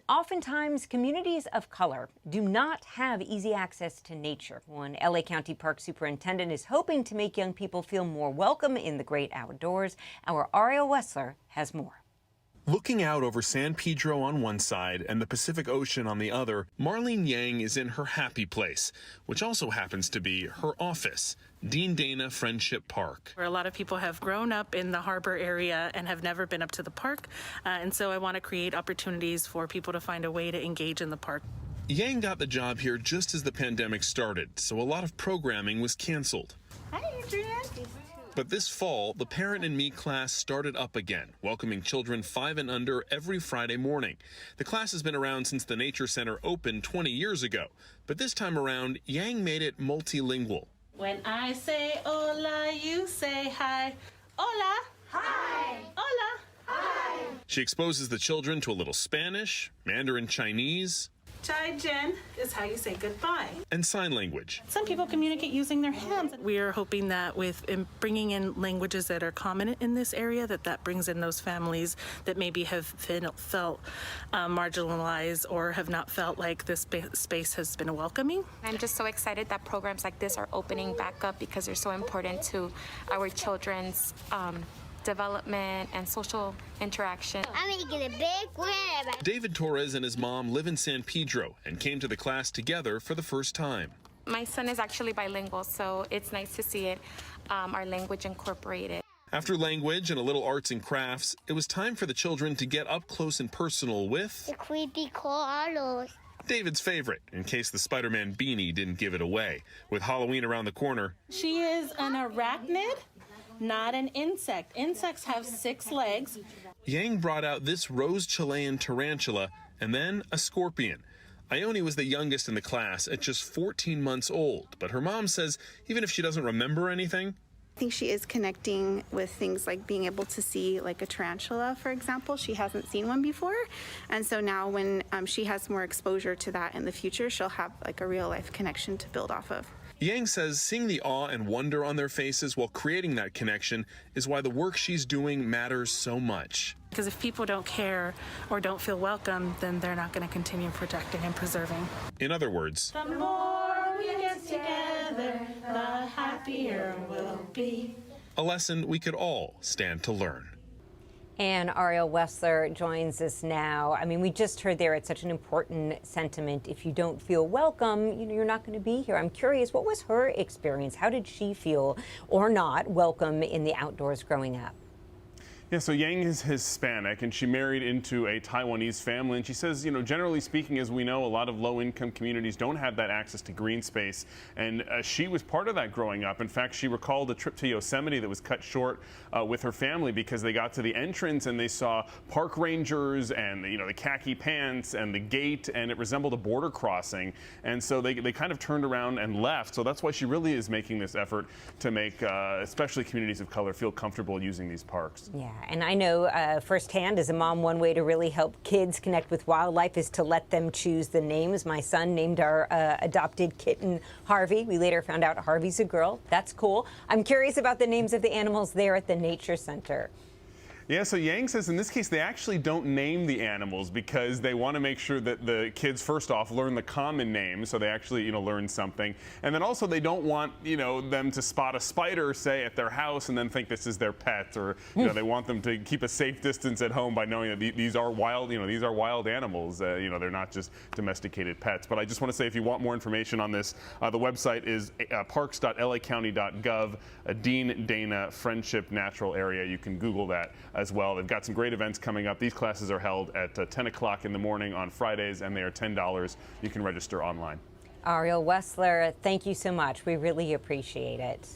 Oftentimes, communities of color do not have easy access to nature. One LA County Park Superintendent is hoping to make young people feel more welcome in the great outdoors. Our Ariel Wessler has more. Looking out over San Pedro on one side and the Pacific Ocean on the other, Marlene Yang is in her happy place, which also happens to be her office, Dean Dana Friendship Park. Where a lot of people have grown up in the harbor area and have never been up to the park, and so I want to create opportunities for people to find a way to engage in the park. Yang got the job here just as the pandemic started, so a lot of programming was canceled. Hi, Adrian. But this fall, the Parent and Me class started up again, welcoming children 5 and under every Friday morning. The class has been around since the Nature Center opened 20 years ago, but this time around, Yang made it multilingual. When I say hola, you say hi. Hola. Hi. Hola. Hi. She exposes the children to a little Spanish, Mandarin Chinese, Chai Jen is how you say goodbye. and sign language. Some people communicate using their hands. We are hoping that with bringing in languages that are common in this area, that brings in those families that maybe have felt marginalized or have not felt like this space has been welcoming. I'm just so excited that programs like this are opening back up because they're so important to our children's development and social interaction. I'm gonna get a big winner. David Torres and his mom live in San Pedro and came to the class together for the first time. My son is actually bilingual, so it's nice to see it, our language incorporated. After language and a little arts and crafts, it was time for the children to get up close and personal with The creepy koalas. David's favorite, in case the Spider-Man beanie didn't give it away. With Halloween around the corner, She is an arachnid, not an insect. Insects have 6 legs. Yang brought out this rose Chilean tarantula and then a scorpion. Ione was the youngest in the class at just 14 months old, but her mom says even if she doesn't remember anything, I think she is connecting with things like being able to see like a tarantula, for example. She hasn't seen one before. And so now when she has more exposure to that in the future, she'll have like a real life connection to build off of. Yang says seeing the awe and wonder on their faces while creating that connection is why the work she's doing matters so much. Because if people don't care or don't feel welcome, then they're not going to continue protecting and preserving. In other words, The more we get together, the happier we'll be. a lesson we could all stand to learn. And Ariel Wessler joins us now. I mean, we just heard there it's such an important sentiment. If you don't feel welcome, you're not going to be here. I'm curious, what was her experience? How did she feel or not welcome in the outdoors growing up? Yeah, so Yang is Hispanic, and she married into a Taiwanese family. And she says, generally speaking, as we know, a lot of low-income communities don't have that access to green space. And she was part of that growing up. In fact, she recalled a trip to Yosemite that was cut short with her family because they got to the entrance and they saw park rangers and the khaki pants and the gate, and it resembled a border crossing. And so they kind of turned around and left. So that's why she really is making this effort to make especially communities of color feel comfortable using these parks. Yeah. And I know firsthand as a mom, one way to really help kids connect with wildlife is to let them choose the names. My son named our adopted kitten Harvey. We later found out Harvey's a girl. That's cool. I'm curious about the names of the animals there at the Nature Center. Yeah, so Yang says in this case they actually don't name the animals because they want to make sure that the kids first off learn the common names, so they actually learn something, and then also they don't want them to spot a spider, say, at their house and then think this is their pet, or they want them to keep a safe distance at home by knowing that these are wild these are wild animals. They're not just domesticated pets. But I just want to say, if you want more information on this, the website is parks.lacounty.gov, Dean Dana Friendship Natural Area. You can Google that as well. They've got some great events coming up. These classes are held at 10 o'clock in the morning on Fridays, and they are $10. You can register online. Ariel Wessler, thank you so much. We really appreciate it.